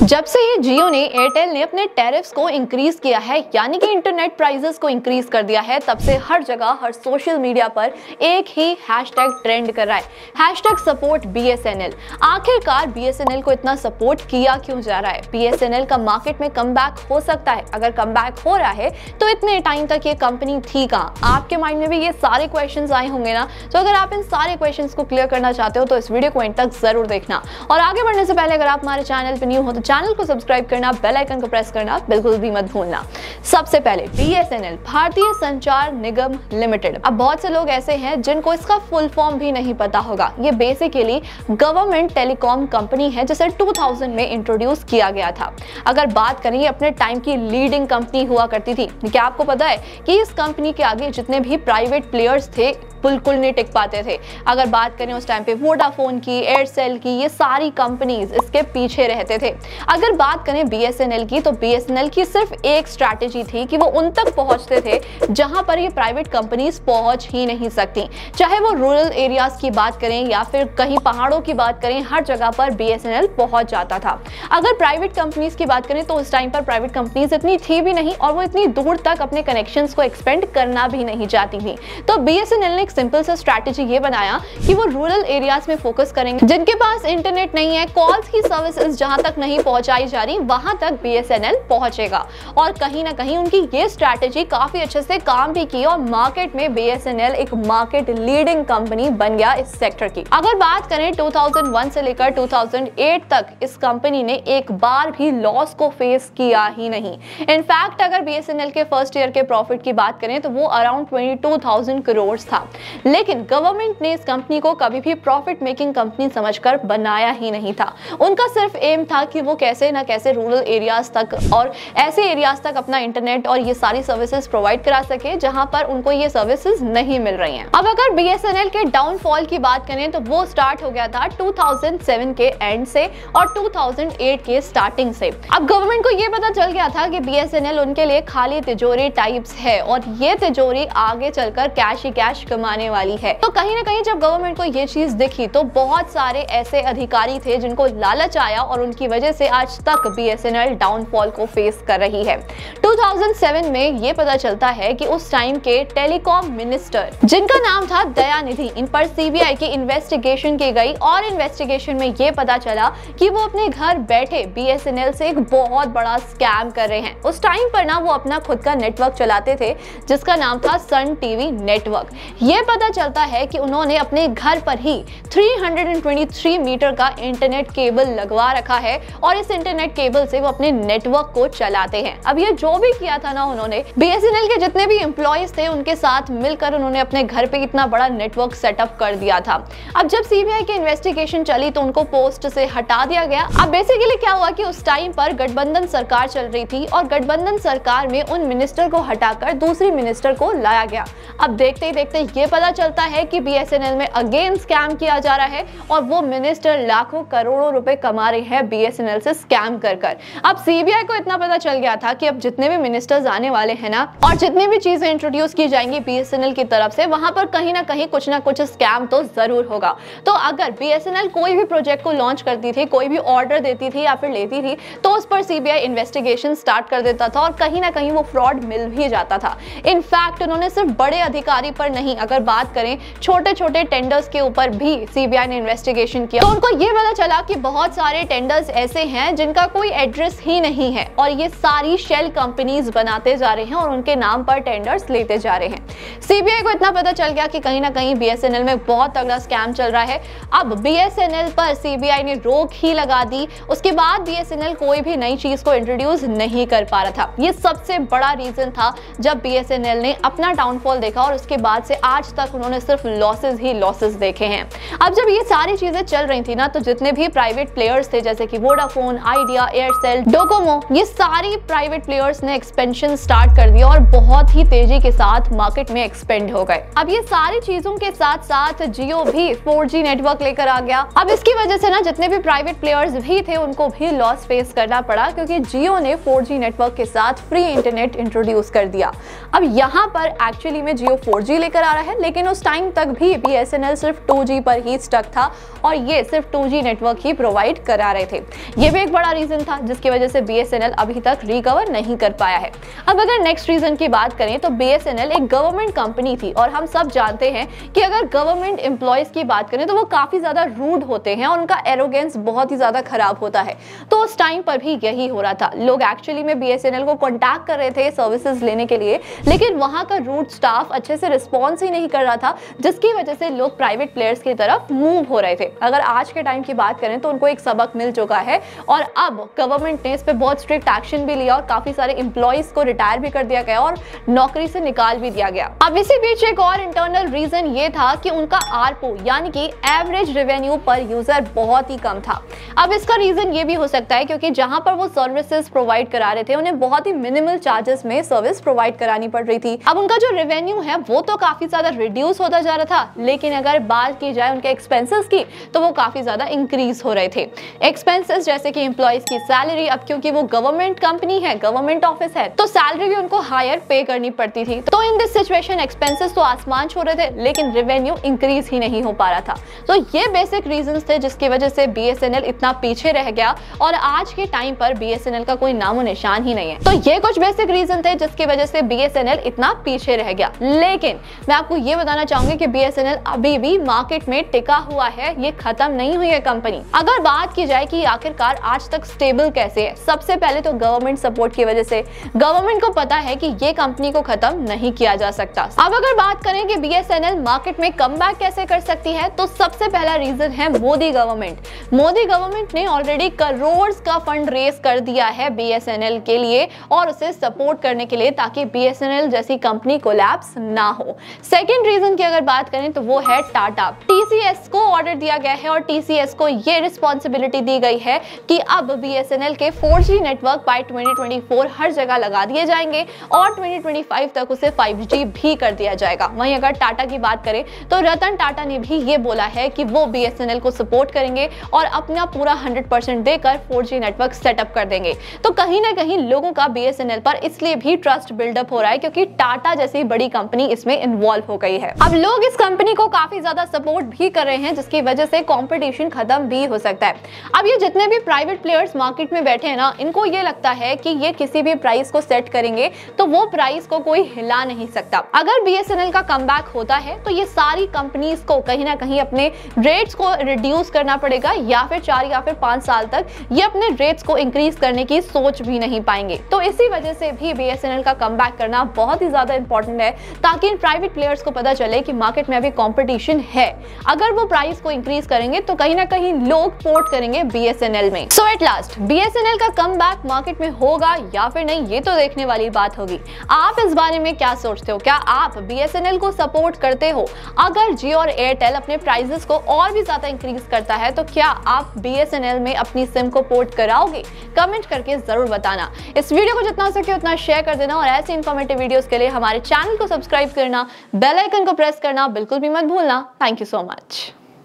जब से ये जियो ने एयरटेल ने अपने टैरिफ्स को इंक्रीज किया है, यानी कि इंटरनेट प्राइसेस को इंक्रीज कर दिया है, तब से हर जगह हर सोशल मीडिया पर एक ही हैशटैग ट्रेंड कर रहा है, हैशटैग सपोर्ट BSNL। आखिरकार BSNL को इतना सपोर्ट किया क्यों जा रहा है? BSNL का मार्केट में कमबैक हो सकता है। अगर कमबैक हो रहा है तो इतने टाइम तक ये कंपनी थी कहाँ? आपके माइंड में भी ये सारे क्वेश्चंस आए होंगे ना। तो अगर आप इन सारे क्वेश्चंस को क्लियर करना चाहते हो तो इस वीडियो को एंड तक जरूर देखना। और आगे बढ़ने से पहले अगर आप हमारे चैनल पर न्यू हो तो चैनल को सब्सक्राइब करना, बेल आइकन को प्रेस करना बिल्कुल भी मत भूलना। सबसे पहले BSNL भारतीय संचार निगम लिमिटेड। अब बहुत से लोग ऐसे हैं जिनको इसका फुल फॉर्म भी नहीं पता होगा। ये बेसिकली गवर्नमेंट टेलीकॉम कंपनी है जिसे 2000 में इंट्रोड्यूस किया गया था। अगर बात करें ये अपने टाइम की लीडिंग कंपनी हुआ करती थी। क्या आपको पता है कि इस कंपनी के आगे जितने भी प्राइवेट प्लेयर्स थे बिल्कुल नहीं टिक पाते थे। अगर बात करें उस टाइम पे वोडाफोन की, एयरसेल की, ये सारी कंपनीज इसके पीछे रहते थे। अगर बात करें BSNL की तो BSNL की सिर्फ एक स्ट्रैटेजी थी कि वो उन तक पहुंचते थे जहां पर ये प्राइवेट कंपनीज पहुंच ही नहीं सकती। चाहे वो रूरल एरियाज की बात करें या फिर कहीं पहाड़ों की बात करें, हर जगह पर BSNL पहुंच जाता था। अगर प्राइवेट कंपनीज की बात करें तो उस टाइम पर प्राइवेट कंपनीज इतनी थी भी नहीं और वो इतनी दूर तक अपने कनेक्शंस को एक्सपेंड करना भी नहीं चाहती थी। तो BSNL ने सिंपल सा स्ट्रैटेजी ये बनाया कि वो रूरल एरियाज में फोकस करेंगे। जिनके पास इंटरनेट नहीं है, कॉल्स की सर्विसेज जहां तक नहीं पहुंचाई जा रही वहां तक BSNL पहुंचेगा। और कहीं ना कहीं उनकी ये स्ट्रैटेजी काफी अच्छे से काम भी की और मार्केट में BSNL एक मार्केट लीडिंग कंपनी बन गया इस सेक्टर की। अगर बात करें 2001 से लेकर 2008 तक इस कंपनी ने एक बार भी लॉस को फेस किया ही नहीं। इनफैक्ट अगर BSNL के फर्स्ट ईयर के प्रॉफिट की बात करें तो वो अराउंड 22,000 करोड़ था। लेकिन गवर्नमेंट ने इस कंपनी को कभी भी प्रॉफिट मेकिंग कंपनी समझकर बनाया ही नहीं था। उनका सिर्फ एम था कि वो कैसे ना कैसे रूरल एरियाज तक और ऐसे एरियाज तक अपना इंटरनेट और ये सारी सर्विसेज प्रोवाइड करा सके जहां पर उनको ये सर्विसेज नहीं मिल रही हैं। अब अगर BSNL के डाउनफॉल की बात करें तो वो स्टार्ट हो गया था 2007 के एंड से और 2008 के स्टार्टिंग से। अब गवर्नमेंट को ये पता चल गया था कि BSNL उनके लिए खाली तिजोरी टाइप्स है और ये तिजोरी आगे चलकर कैश ही कैश कमाने वाली है। तो कहीं ना कहीं जब गवर्नमेंट को ये चीज दिखी तो बहुत सारे ऐसे अधिकारी थे जिनको लालच आया और उनकी वजह से आज तक BSNL डाउनफॉल को फेस कर रही है। 2007 में ये पता चलता है कि उस टाइम के टेलीकॉम मिनिस्टर जिनका नाम था दयानिधि, इन पर CBI की इन्वेस्टिगेशन की गई और इन्वेस्टिगेशन में ये पता चला कि वो अपने घर बैठे BSNL से एक बहुत बड़ा स्कैम कर रहे हैं। उस टाइम पर ना वो अपना खुद का नेटवर्क चलाते थे जिसका नाम था सन टीवी नेटवर्क। ये पता चलता है कि उन्होंने अपने घर पर ही 323 मीटर का इंटरनेट केबल लगवा रखा है और इस इंटरनेट केबल से वो अपने नेटवर्क को चलाते हैं। अब ये जो भी किया था ना उन्होंने, BSNL के जितने भी एम्प्लॉइज थे उनके साथ मिलकर उन्होंने अपने घर पे इतना बड़ा नेटवर्क सेटअप कर दिया था। अब जब CBI की इन्वेस्टिगेशन चली तो उनको पोस्ट से हटा दिया गया। अब बेसिकली क्या हुआ कि उस टाइम पर गठबंधन सरकार चल रही थी और गठबंधन सरकार में उन मिनिस्टर को हटाकर दूसरी मिनिस्टर को लाया गया। अब देखते ही देखते ये पता चलता है कि BSNL में अगेन स्कैम किया जा रहा है और वो मिनिस्टर लाखों करोड़ों रुपए कमा रहे हैं BSNL से स्कैम कर कर। अब CBI को इतना पता चल गया था कि अब जितने भी मिनिस्टर्स आने वाले हैं ना और जितनी भी चीजें इंट्रोड्यूस की जाएंगी BSNL की तरफ से, वहां पर कहीं ना कहीं कुछ ना कुछ स्कैम तो जरूर होगा। तो अगर BSNL कोई भी प्रोजेक्ट को लॉन्च करती थी, कोई भी ऑर्डर देती थी या फिर लेती थी तो उस पर CBI इन्वेस्टिगेशन स्टार्ट कर देता था और कहीं ना कहीं वो फ्रॉड मिल भी जाता था। इनफैक्ट उन्होंने सिर्फ बड़े अधिकारी पर नहीं, अगर बात करें छोटे छोटे टेंडर्स के ऊपर भी CBI ने इन्वेस्टिगेशन किया तो उनको ये पता चला कि बहुत सारे टेंडर्स ऐसे हैं जिनका कोई एड्रेस ही नहीं है और ये सारी शेल कंपनीज बनाते जा रहे हैं और उनके नाम पर टेंडर्स लेते जा रहे हैं। CBI को इतना पता चल गया कि कहीं ना कहीं BSNL में बहुत तगड़ा स्कैम चल रहा है। अब BSNL पर CBI ने रोक ही लगा दी। उसके बाद BSNL कोई भी नई चीज को इंट्रोड्यूस नहीं कर पा रहा था। ये सबसे बड़ा रीजन था जब BSNL ने अपना डाउनफॉल देखा और उसके बाद से आज तक उन्होंने सिर्फ लॉसेस ही लॉसेस देखे हैं। अब जब ये सारी चीजें चल रही थी ना तो जितने भी प्राइवेट प्लेयर्स थे जैसे कि वोडाफोन, आइडिया, एयरसेल, डोकोमो, ये सारी प्राइवेट प्लेयर्स ने एक्सपेंशन स्टार्ट कर दिया और बहुत ही तेजी के साथ मार्केट में एक्सपेंड हो गए। अब ये सारी चीजों के साथ साथ जियो भी 4G नेटवर्क लेकर आ गया। अब इसकी वजह से ना जितने भी प्राइवेट प्लेयर्स भी थे उनको भी लॉस फेस करना पड़ा क्योंकि जियो ने 4G नेटवर्क के साथ फ्री इंटरनेट इंट्रोड्यूस कर दिया। अब यहाँ पर एक्चुअली में जियो 4G लेकर आ रहा है लेकिन उस टाइम तक भी BSNL सिर्फ 2G पर ही स्टक था और ये सिर्फ 2G नेटवर्क ही प्रोवाइड करा रहे थे। ये भी एक बड़ा रीजन था जिसकी वजह से BSNL अभी तक रिकवर नहीं कर पाया है। अब अगर नेक्स्ट रीजन की बात करें तो BSNL एक गवर्नमेंट कंपनी थी और हम सब जानते हैं कि अगर गवर्नमेंट एम्प्लॉयज की बात करें तो वो काफी ज्यादा रूड होते हैं और उनका एरोगेंस बहुत ही ज्यादा खराब होता है। तो उस टाइम पर भी यही हो रहा था, लोग एक्चुअली में BSNL को कॉन्टैक्ट कर रहे थे सर्विसेज लेने के लिए, लेकिन वहां का रूड स्टाफ अच्छे से रिस्पॉन्स ही नहीं कर रहा था, जिसकी वजह से लोग प्राइवेट प्लेयर्स की तरफ मूव हो रहे थे। अगर आज के टाइम की बात करें तो उनको एक सबक मिल चुका है और अब गवर्नमेंट ने इस पे बहुत स्ट्रिक्ट एक्शन भी लिया और काफी सारे एम्प्लॉइज को रिटायर भी कर दिया गया और नौकरी से निकाल भी दिया गया। अब इसी बीच एक और इंटरनल रीजन ये था कि उनका ARPU यानी कि एवरेज रेवेन्यू पर यूजर बहुत ही कम था। अब इसका रीजन ये भी हो सकता है क्योंकि जहां पर वो सर्विसेज प्रोवाइड करा रहे थे उन्हें बहुत ही मिनिमल चार्जेस में सर्विस प्रोवाइड करानी पड़ रही थी। अब उनका जो रेवेन्यू है वो तो काफी ज्यादा रिड्यूस होता जा रहा था, लेकिन अगर बात की जाए उनके एक्सपेंसेस की तो वो काफी ज्यादा इंक्रीज हो रहे थे। एक्सपेंसेस जैसे कि एम्प्लॉइज की सैलरी, अब क्योंकि वो गवर्नमेंट कंपनी है, गवर्नमेंट ऑफिस है, तो सैलरी भी उनको हायर पे करनी पड़ती थी। तो इन दिस सिचुएशन एक्सपेंसेस तो आसमान छू रहे थे लेकिन रेवेन्यू इंक्रीज ही नहीं हो पा रहा था। तो ये बेसिक रीजंस थे जिसकी वजह से BSNL इतना पीछे रह गया और आज के टाइम पर BSNL का कोई नामो निशान ही नहीं है। तो ये कुछ बेसिक रीजन थे जिसकी वजह से BSNL इतना पीछे रह गया। लेकिन मैं आपको ये बताना चाहूंगी कि BSNL अभी भी मार्केट में टिका हुआ है, ये खत्म नहीं हुई है कंपनी। अगर बात की जाए कि आखिरकार आज तक स्टेबल कैसे है, सबसे पहले तो गवर्नमेंट सपोर्ट की वजह से गवर्नमेंट को पता है कि ये कंपनी को खत्म नहीं किया जा सकता। अब अगर बात करें कि BSNL मार्केट में कमबैक कैसे कर सकती है, तो सबसे पहला रीजन है मोदी गवर्नमेंट। मोदी गवर्नमेंट ने ऑलरेडी करोड़ का फंड रेज कर दिया है BSNL के लिए और उसे सपोर्ट करने के लिए, ताकि BSNL जैसी कंपनी कोलैप्स ना हो। सेकंड रीजन की अगर बात करें तो वो है टाटा। TCS को ऑर्डर दिया गया है और TCS को ये रिस्पॉन्सिबिलिटी दी गई है कि अब BSNL के 4G नेटवर्क बाय 2024 हर जगह लगा दिए जाएंगे और 2025 तक उसे 5G भी कर दिया जाएगा। वहीं अगर टाटा की बात करें तो रतन टाटा ने भी ये बोला है कि वो BSNL को सपोर्ट करेंगे और अपना पूरा 100% देकर 4G नेटवर्क सेटअप कर देंगे। तो कहीं ना कहीं लोगों का BSNL पर इसलिए भी ट्रस्ट बिल्डअप हो रहा है क्योंकि टाटा जैसी बड़ी कंपनी इसमें इन्वॉल्व हो गई है। अब लोग इस कंपनी को काफी ज्यादा सपोर्ट भी कर रहे हैं, जिसकी वजह से कंपटीशन खत्म भी हो सकता है। अब ये जितने भी प्राइवेट प्लेयर्स मार्केट में बैठे हैं ना, इनको ये लगता है कि ये किसी भी प्राइस को सेट करेंगे तो वो प्राइस को कोई हिला नहीं सकता। अगर BSNL का कमबैक होता है तो ये सारी कंपनीज को कहीं ना कहीं अपने रेट्स को रिड्यूस करना पड़ेगा या फिर 4 या फिर 5 साल तक ये अपने रेट्स को इंक्रीज करने की सोच भी नहीं पाएंगे। तो इसी वजह से भी BSNL का कमबैक करना बहुत ही ज्यादा इंपॉर्टेंट है, ताकि इन प्राइवेट प्लेयर्स को पता चले कि मार्केट में अभी कंपटीशन है। अगर वो प्राइस को इंक्रीज करेंगे तो कहीं ना कहीं लोग पोर्ट करेंगे BSNL में। सो एट लास्ट BSNL का कमबैक मार्केट में होगा या फिर नहीं, ये तो देखने वाली बात होगी। आप इस बारे में क्या सोचते हो? क्या आप BSNL को सपोर्ट करते हो? अगर जियो और एयरटेल अपने प्राइसेस को और भी ज्यादा इंक्रीज करता है तो क्या आप BSNL में अपनी सिम को पोर्ट कराओगे? कमेंट करके जरूर बताना। इस वीडियो को जितना हो सके उतना शेयर कर देना और ऐसे इंफॉर्मेटिव वीडियोस के लिए हमारे चैनल को सब्सक्राइब करना, बेल आइकन को प्रेस करना बिल्कुल भी मत भूलना। Thank you so much.